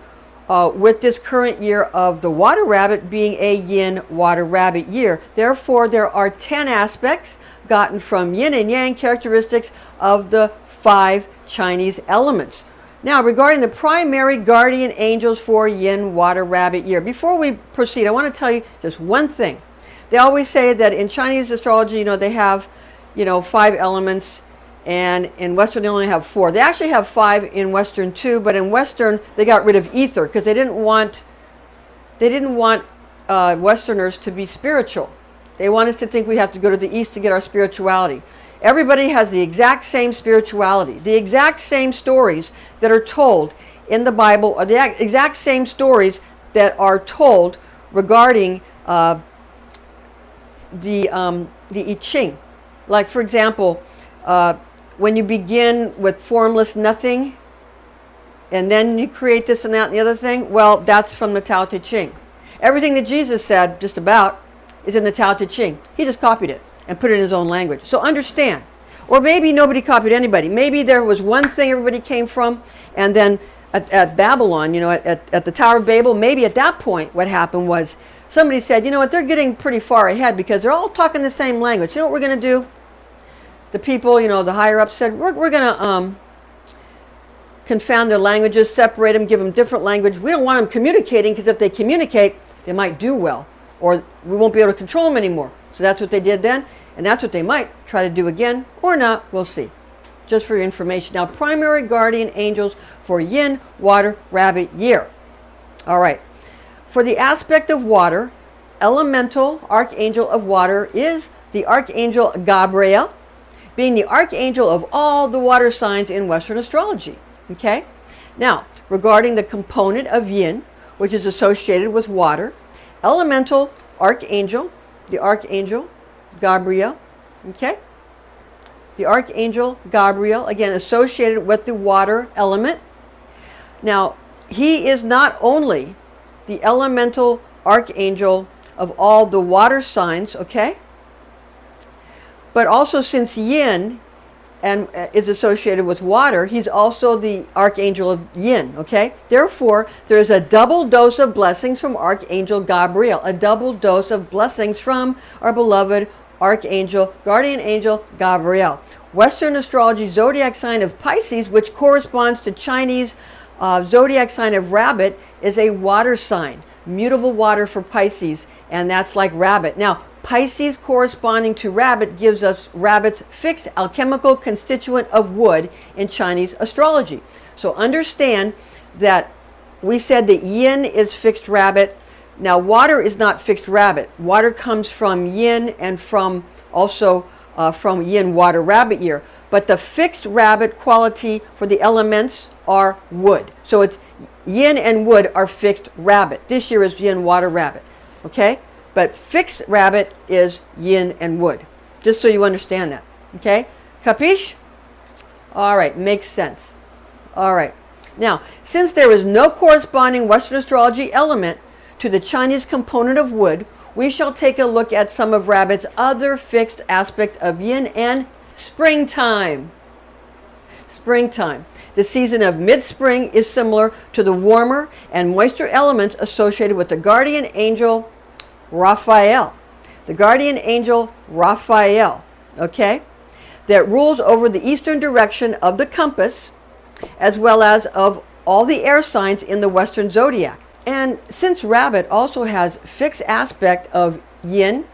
with this current year of the water rabbit being a yin water rabbit year. Therefore, there are 10 aspects gotten from yin and yang characteristics of the 5 Chinese elements. Now, regarding the primary guardian angels for yin water rabbit year, before we proceed, I want to tell you just one thing. They always say that in Chinese astrology, you know, they have, 5 elements, and in Western they only have 4. They actually have 5 in Western too, but in Western they got rid of ether because they didn't want Westerners to be spiritual. They want us to think we have to go to the East to get our spirituality. Everybody has the exact same spirituality. The exact same stories that are told in the Bible are the exact same stories that are told regarding the I Ching. Like, for example, when you begin with formless nothing, and then you create this and that and the other thing, well, that's from the Tao Te Ching. Everything that Jesus said, just about, is in the Tao Te Ching. He just copied it and put it in his own language. So understand. Or maybe nobody copied anybody. Maybe there was one thing everybody came from, and then at Babylon, at the Tower of Babel, maybe at that point what happened was somebody said, you know what, they're getting pretty far ahead because they're all talking the same language. You know what we're going to do? The people, the higher ups said, we're going to confound their languages, separate them, give them different language. We don't want them communicating because if they communicate, they might do well, or we won't be able to control them anymore. So that's what they did then, and that's what they might try to do again, or not. We'll see. Just for your information. Now, primary guardian angels for yin water rabbit year. All right. For the aspect of water, elemental archangel of water is the Archangel Gabriel, being the archangel of all the water signs in Western astrology. Okay? Now, regarding the component of yin, which is associated with water, elemental archangel, the Archangel Gabriel, okay? The Archangel Gabriel, again, associated with the water element. Now, he is not only the elemental archangel of all the water signs, okay? But also, since yin and is associated with water, he's also the archangel of yin, okay? Therefore, there's a double dose of blessings from Archangel Gabriel, a double dose of blessings from our beloved Archangel, guardian angel Gabriel. Western astrology zodiac sign of Pisces, which corresponds to Chinese zodiac sign of Rabbit, is a water sign, mutable water for Pisces, and that's like Rabbit. Now, Pisces corresponding to Rabbit gives us Rabbit's fixed alchemical constituent of wood in Chinese astrology. So understand that we said that yin is fixed Rabbit. Now, water is not fixed Rabbit. Water comes from yin and from also from yin water rabbit year. But the fixed Rabbit quality for the elements are wood. So it's yin and wood are fixed Rabbit. This year is yin water rabbit. Okay? But fixed Rabbit is yin and wood. Just so you understand that. Okay? Capiche? All right. Makes sense. All right. Now, since there is no corresponding Western astrology element to the Chinese component of wood, we shall take a look at some of Rabbit's other fixed aspects of yin and springtime. Springtime. The season of mid-spring is similar to the warmer and moister elements associated with the guardian angel Raphael. The guardian angel Raphael, okay, that rules over the eastern direction of the compass, as well as of all the air signs in the Western zodiac. And since Rabbit also has fixed aspect of yin,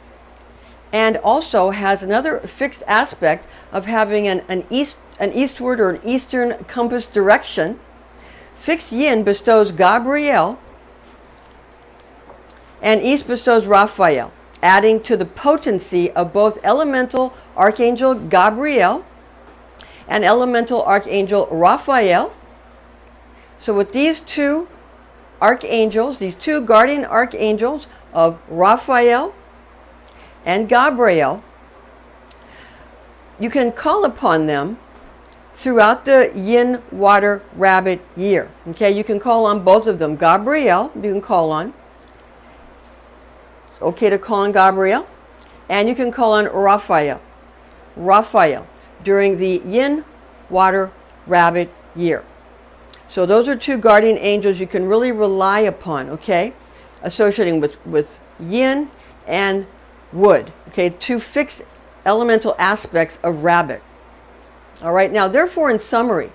and also has another fixed aspect of having an eastward or an eastern compass direction, fixed yin bestows Gabriel, and east bestows Raphael, adding to the potency of both elemental Archangel Gabriel and elemental Archangel Raphael. So with these two archangels, these two guardian archangels of Raphael and Gabriel, you can call upon them throughout the Yin Water Rabbit year. Okay, you can call on both of them. Gabriel, you can call on. It's okay to call on Gabriel. And you can call on Raphael. Raphael during the Yin Water Rabbit year. So those are two guardian angels you can really rely upon, okay? Associating with yin and wood, okay? Two fixed elemental aspects of rabbit. All right, now therefore in summary,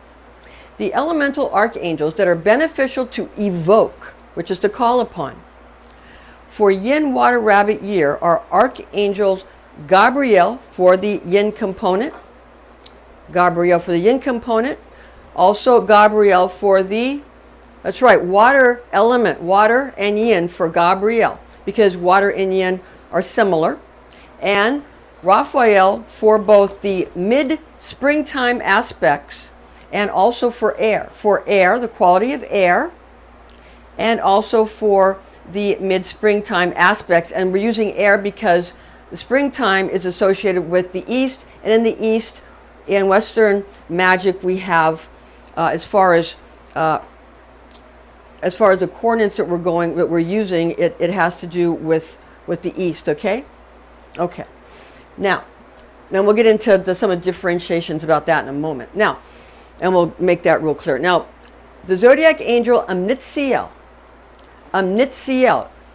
the elemental archangels that are beneficial to evoke, which is to call upon, for Yin Water Rabbit year are Archangels Gabriel for the yin component, Gabriel for the yin component, also Gabriel for the, that's right, water element, water and yin for Gabriel, because water and yin are similar. And Raphael for both the mid-springtime aspects and also for air, the quality of air, and also for the mid-springtime aspects. And we're using air because the springtime is associated with the east, and in the east, in Western magic, we have as far as the coordinates that we're using, it has to do with the east. Okay. Now we'll get into some of the differentiations about that in a moment. Now, and we'll make that real clear. Now, the zodiac angel Amnitziel,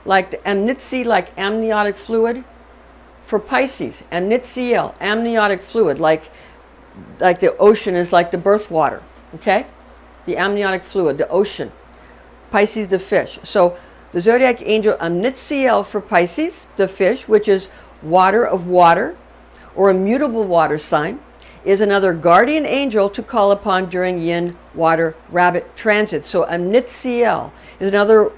like the amnitzi, like amniotic fluid, for Pisces. Amnitziel, amniotic fluid, like the ocean is like the birth water. Okay, the amniotic fluid, the ocean. Pisces, the fish. So the zodiac angel Amnitziel for Pisces, the fish, which is water of water, or immutable water sign, is another guardian angel to call upon during Yin Water Rabbit transit. So Amnitziel is another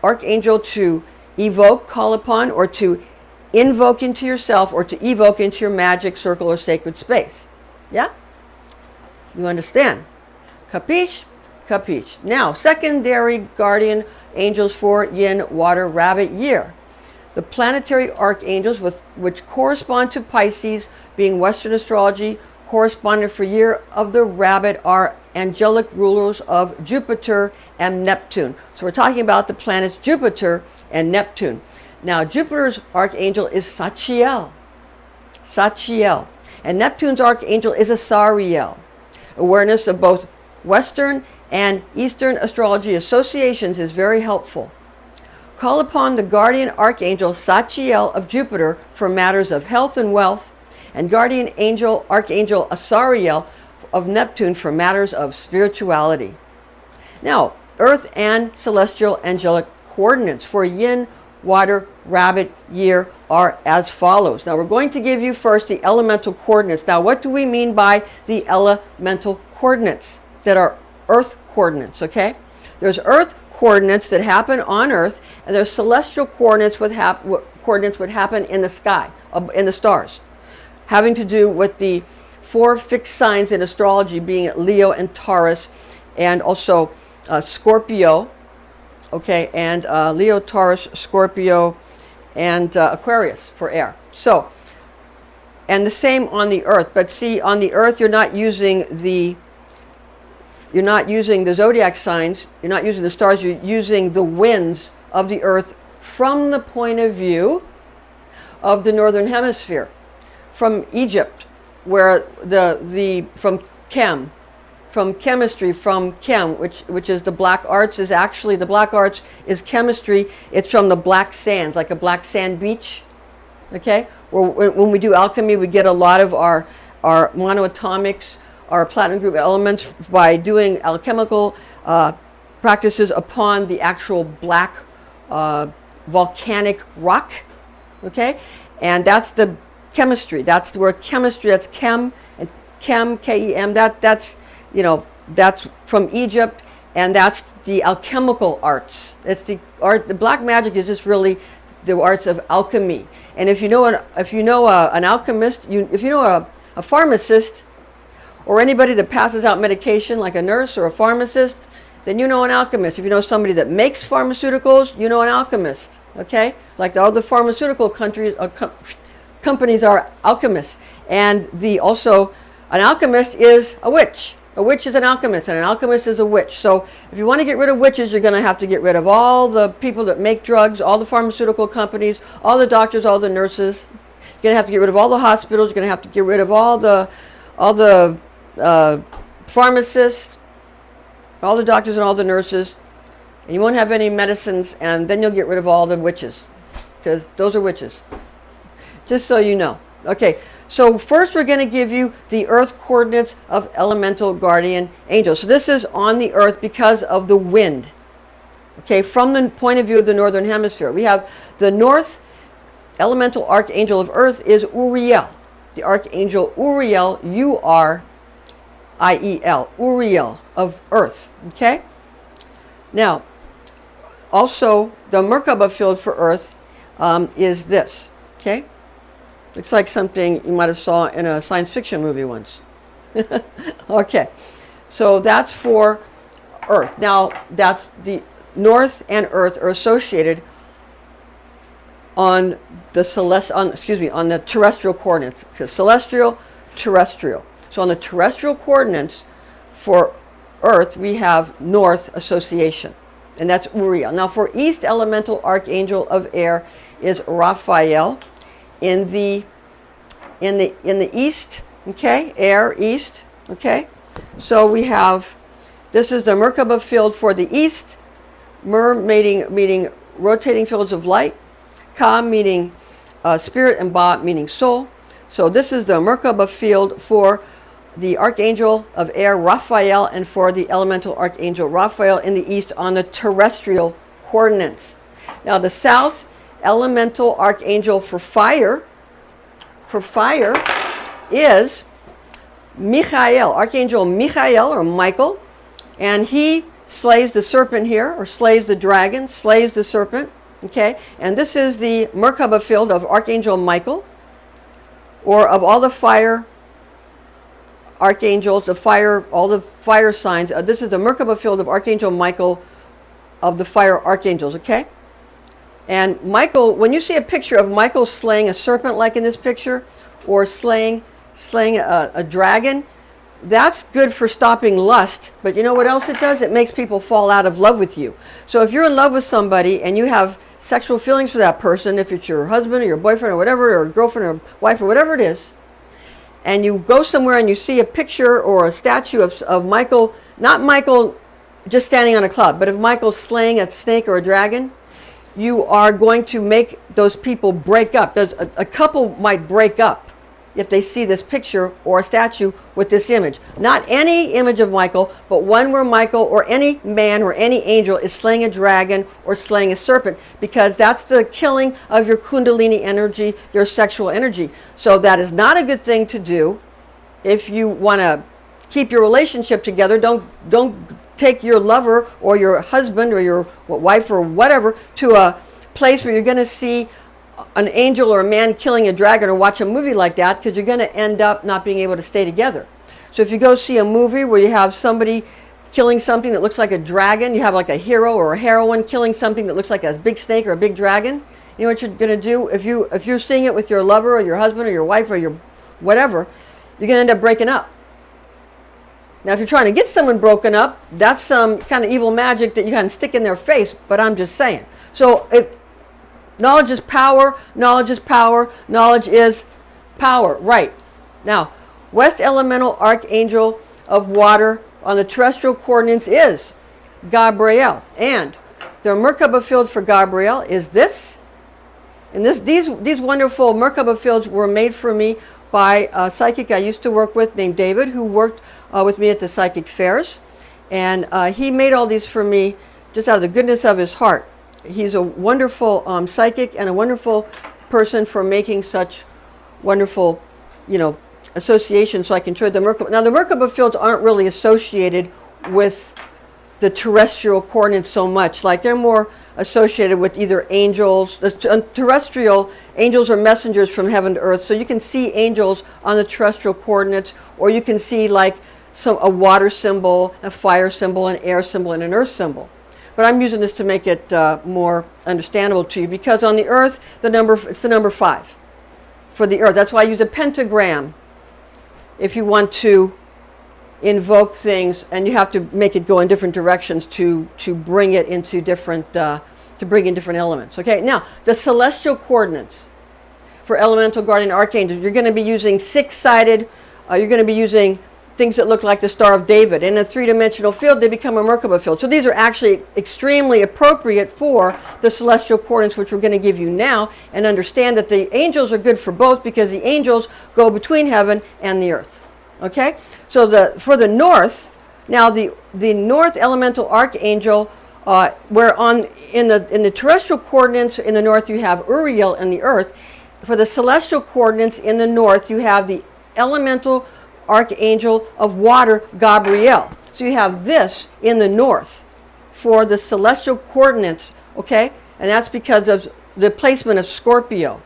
archangel to evoke, call upon, or to invoke into yourself, or to evoke into your magic circle or sacred space. Yeah? You understand? Capiche? Capiche. Now, secondary guardian angels for Yin Water Rabbit year. The planetary archangels which correspond to Pisces, being Western astrology, corresponding for year of the rabbit, are angelic rulers of Jupiter and Neptune. So we're talking about the planets Jupiter and Neptune. Now, Jupiter's archangel is Sachiel. And Neptune's archangel is Asariel. Awareness of both Western and Eastern astrology associations is very helpful. Call upon the guardian archangel Sachiel of Jupiter for matters of health and wealth, and guardian angel Archangel Asariel of Neptune for matters of spirituality. Now, Earth and celestial angelic coordinates for Yin Water Rabbit year are as follows. Now we're going to give you first the elemental coordinates. Now what do we mean by the elemental coordinates that are Earth coordinates, okay? There's Earth coordinates that happen on Earth, and there's celestial coordinates coordinates would happen in the sky, in the stars, having to do with the four fixed signs in astrology being Leo and Taurus, and also Scorpio, okay, and Leo, Taurus, Scorpio, and Aquarius for air. So, and the same on the Earth. But see, on the Earth, you're not using the zodiac signs. You're not using the stars. You're using the winds of the Earth from the point of view of the northern hemisphere, from Egypt, where from chemistry, from chem, which is the black arts, is actually, the black arts is chemistry. It's from the black sands, like a black sand beach, okay? When we do alchemy, we get a lot of our monoatomics, our platinum group elements by doing alchemical practices upon the actual black volcanic rock, okay? And that's the chemistry. That's the word chemistry. That's chem and chem, K-E-M. That's from Egypt, and that's the alchemical arts. It's the art. The black magic is just really the arts of alchemy. And if you know an alchemist, if you know a pharmacist, or anybody that passes out medication, like a nurse or a pharmacist, then you know an alchemist. If you know somebody that makes pharmaceuticals, you know an alchemist. Okay, like all the pharmaceutical companies are alchemists, and also an alchemist is a witch. A witch is an alchemist, and an alchemist is a witch. So if you want to get rid of witches, you're going to have to get rid of all the people that make drugs, all the pharmaceutical companies, all the doctors, all the nurses. You're going to have to get rid of all the hospitals. You're going to have to get rid of all the pharmacists, all the doctors and all the nurses, and you won't have any medicines, and then you'll get rid of all the witches, because those are witches. Just so you know. Okay, so first we're going to give you the earth coordinates of elemental guardian angels. So this is on the earth because of the wind. Okay, from the point of view of the northern hemisphere, we have the north elemental archangel of earth is Uriel. The archangel Uriel, U-R-I-E-L, Uriel of earth. Okay? Now, also the Merkaba field for earth is this. Okay? Looks like something you might have saw in a science fiction movie once. Okay, so that's for earth. Now, that's the north and earth are associated on the on the terrestrial coordinates. So celestial, terrestrial. So on the terrestrial coordinates for earth, we have north association, and that's Uriel. Now, for east elemental archangel of air is Raphael. In the east, okay, air east, okay. So we have, this is the Merkaba field for the east. Mer meaning rotating fields of light. Ka meaning spirit, and Ba meaning soul. So this is the Merkaba field for the archangel of air Raphael, and for the elemental archangel Raphael in the east on the terrestrial coordinates. Now the south elemental archangel for fire is Michael, Archangel Michael or Michael, and he slays the serpent here, or slays the dragon, slays the serpent, okay? And this is the Merkaba field of Archangel Michael, or of all the fire archangels, all the fire signs. This is the Merkaba field of Archangel Michael of the fire archangels, okay? And Michael, when you see a picture of Michael slaying a serpent, like in this picture, or slaying a dragon, that's good for stopping lust. But you know what else it does? It makes people fall out of love with you. So if you're in love with somebody and you have sexual feelings for that person, if it's your husband or your boyfriend or whatever, or girlfriend or wife or whatever it is, and you go somewhere and you see a picture or a statue of Michael, not Michael just standing on a cloud, but of Michael slaying a snake or a dragon, you are going to make those people break up. A couple might break up if they see this picture or a statue with this image. Not any image of Michael, but one where Michael or any man or any angel is slaying a dragon or slaying a serpent, because that's the killing of your kundalini energy, your sexual energy. So that is not a good thing to do if you want to keep your relationship together. Don't take your lover or your husband or your wife or whatever to a place where you're going to see an angel or a man killing a dragon, or watch a movie like that, because you're going to end up not being able to stay together. So if you go see a movie where you have somebody killing something that looks like a dragon, you have like a hero or a heroine killing something that looks like a big snake or a big dragon, you know what you're going to do? If you're seeing it with your lover or your husband or your wife or your whatever, you're going to end up breaking up. Now, if you're trying to get someone broken up, that's some kind of evil magic that you kind of stick in their face, but I'm just saying. So knowledge is power, knowledge is power, knowledge is power. Right. Now, West Elemental Archangel of Water on the terrestrial coordinates is Gabriel. And the Merkaba field for Gabriel is this. And these wonderful Merkaba fields were made for me by a psychic I used to work with named David, who worked with me at the psychic fairs. And he made all these for me just out of the goodness of his heart. He's a wonderful psychic and a wonderful person for making such wonderful, associations, so I can trade the Merkaba. Now, the Merkaba fields aren't really associated with the terrestrial coordinates so much. Like, they're more associated with either angels. The terrestrial angels are messengers from heaven to earth, so you can see angels on the terrestrial coordinates, or you can see like a water symbol, a fire symbol, an air symbol, and an earth symbol. But I'm using this to make it more understandable to you, because on the earth, it's the number 5 for the earth. That's why I use a pentagram if you want to invoke things, and you have to make it go in different directions to bring it into different to bring in different elements. Okay, now the celestial coordinates for elemental guardian archangels, you're going to be using 6-sided. You're going to be using things that look like the Star of David. In a 3-dimensional field, they become a Merkaba field. So these are actually extremely appropriate for the celestial coordinates, which we're going to give you now. And understand that the angels are good for both, because the angels go between heaven and the earth. Okay, so for the north, now the north elemental archangel, in the terrestrial coordinates in the north you have Uriel in the earth. For the celestial coordinates in the north, you have the elemental archangel of water, Gabriel. So you have this in the north for the celestial coordinates. Okay, and that's because of the placement of Scorpio,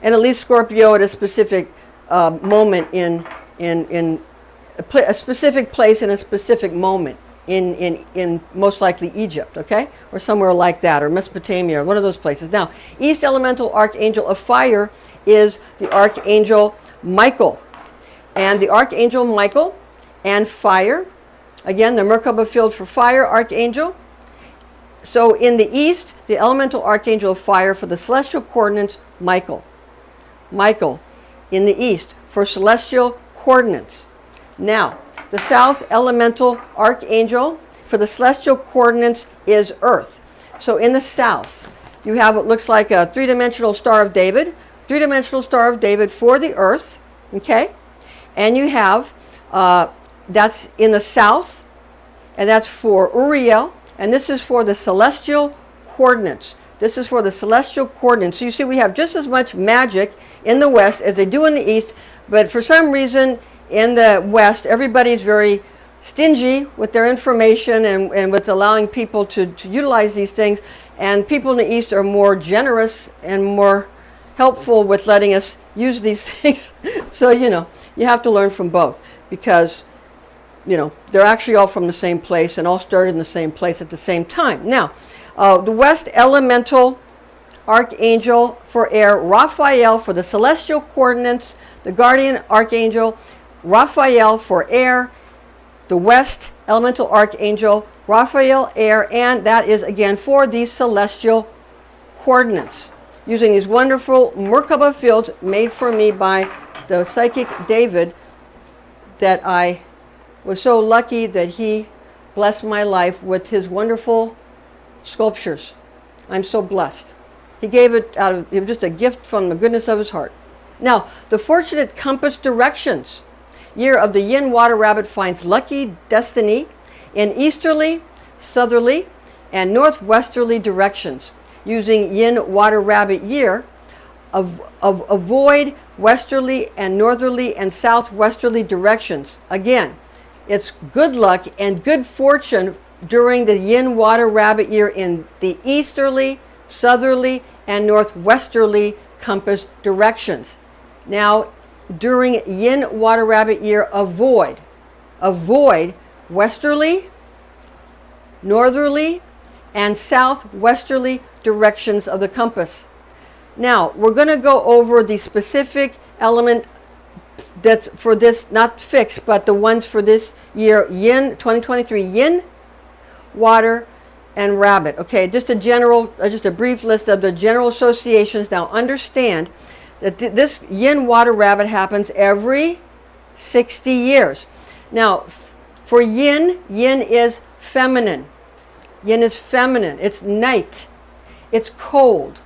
and at least Scorpio at a specific moment in a specific place in a specific moment in most likely Egypt, okay, or somewhere like that, or Mesopotamia, or one of those places. Now, East elemental archangel of fire is the Archangel Michael, and the Archangel Michael and fire, again, the Merkaba field for fire archangel. So in the east, the elemental archangel of fire for the celestial coordinates, Michael. Michael in the east for celestial coordinates. Now, the south elemental archangel for the celestial coordinates is Earth. So in the south, you have what looks like a 3-dimensional Star of David. 3-dimensional Star of David for the Earth, okay? And you have, that's in the south, and that's for Uriel, and this is for the celestial coordinates. This is for the celestial coordinates. So you see we have just as much magic in the west as they do in the east, but for some reason in the west, everybody's very stingy with their information and with allowing people to utilize these things, and people in the east are more generous and more helpful with letting us use these things. So, you have to learn from both, because, they're actually all from the same place and all started in the same place at the same time. Now, the West elemental archangel for air, Raphael for the celestial coordinates, the guardian archangel, Raphael for air, the West elemental archangel, Raphael air, and that is again for these celestial coordinates, using these wonderful Merkaba fields made for me by the psychic David, that I was so lucky that he blessed my life with his wonderful sculptures. I'm so blessed. He gave it it was just a gift from the goodness of his heart. Now, the fortunate compass directions. Year of the Yin Water Rabbit finds lucky destiny in easterly, southerly, and northwesterly directions. Using Yin Water Rabbit year, avoid westerly and northerly and southwesterly directions. Again, it's good luck and good fortune during the Yin Water Rabbit year in the easterly, southerly, and northwesterly compass directions. Now, during Yin Water Rabbit year, avoid westerly, northerly, and southwesterly directions of the compass. Now, we're going to go over the specific element that's for this, not fixed, but the ones for this year, Yin 2023, Yin, Water, and Rabbit. Okay, just a brief list of the general associations. Now, understand that this Yin Water Rabbit happens every 60 years. Now, for Yin, Yin is feminine. Yin is feminine. It's night. It's cold.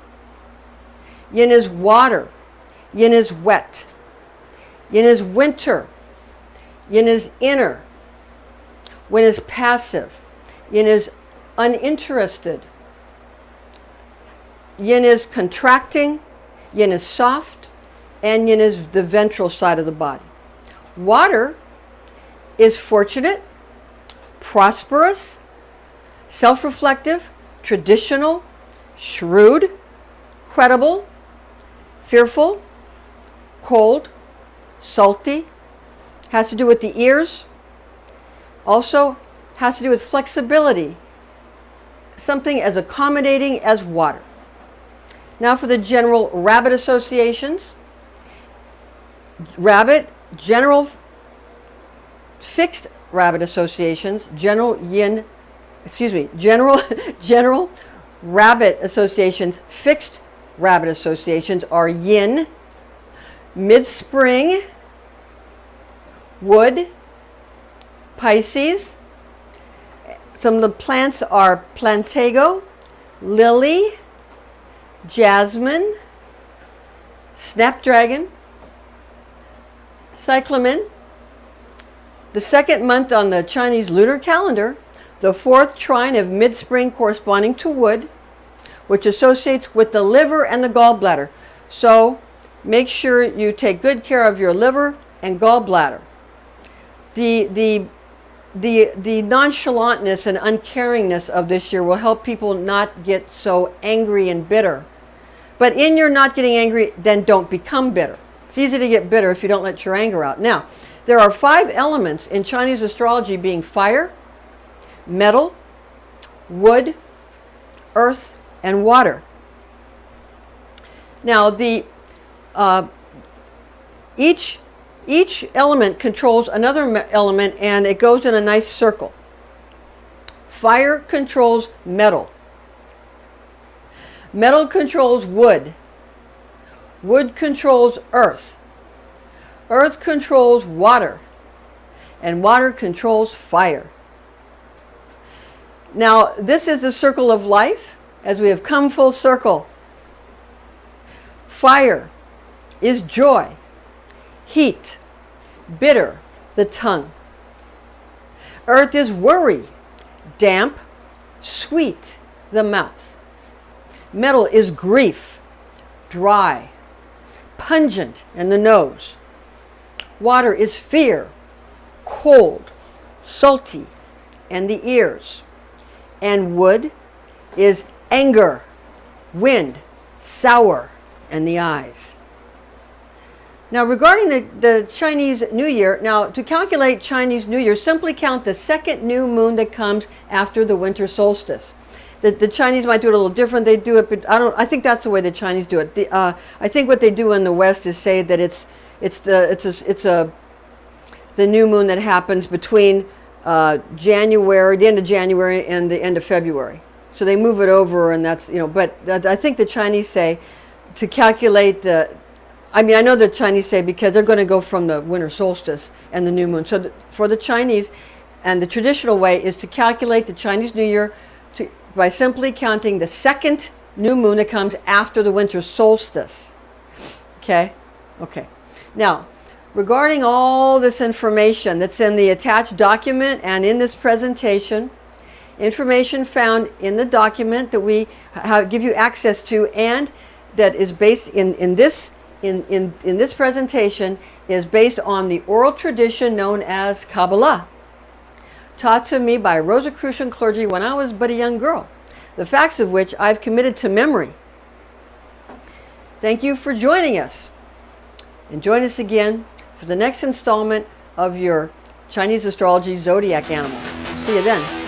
Yin is water. Yin is wet. Yin is winter. Yin is inner. Yin is passive. Yin is uninterested. Yin is contracting. Yin is soft. And yin is the ventral side of the body. Water is fortunate, prosperous, self-reflective, traditional, shrewd, credible, fearful, cold, salty, has to do with the ears, also has to do with flexibility, something as accommodating as water. Now for the general rabbit associations. Rabbit, general fixed rabbit associations, general rabbit associations, fixed rabbit associations are yin, mid-spring, wood, Pisces. Some of the plants are plantago, lily, jasmine, snapdragon, cyclamen. The second month on the Chinese lunar calendar, the fourth trine of mid-spring corresponding to wood, which associates with the liver and the gallbladder. So make sure you take good care of your liver and gallbladder. The nonchalantness and uncaringness of this year will help people not get so angry and bitter. But in your not getting angry, then don't become bitter. It's easy to get bitter if you don't let your anger out. Now, there are 5 elements in Chinese astrology, being fire, metal, wood, earth, and water. Now, each element controls another element, and it goes in a nice circle. Fire controls metal. Metal controls wood. Wood controls earth. Earth controls water. And water controls fire. Now, this is the circle of life as we have come full circle. Fire is joy. Heat, bitter, the tongue. Earth is worry, damp, sweet, the mouth. Metal is grief, dry, pungent, and the nose. Water is fear, cold, salty, and the ears. And wood is anger, wind, sour, and the eyes. Now, regarding the Chinese New Year, now to calculate Chinese New Year, simply count the second new moon that comes after the winter solstice. The Chinese might do it a little different. They do it, but I think that's the way the Chinese do it. I think what they do in the West is say that it's the new moon that happens between January, the end of January, and the end of February. So they move it over, and that's, but I think the Chinese say to calculate I know the Chinese say because they're going to go from the winter solstice and the new moon. So for the Chinese, and the traditional way is to calculate the Chinese New Year by simply counting the second new moon that comes after the winter solstice. Okay? Now, regarding all this information that's in the attached document and in this presentation, information found in the document that we give you access to and that is based in this presentation is based on the oral tradition known as Kabbalah, taught to me by Rosicrucian clergy when I was but a young girl, the facts of which I've committed to memory. Thank you for joining us, and join us again for the next installment of your Chinese Astrology Zodiac Animal. See you then.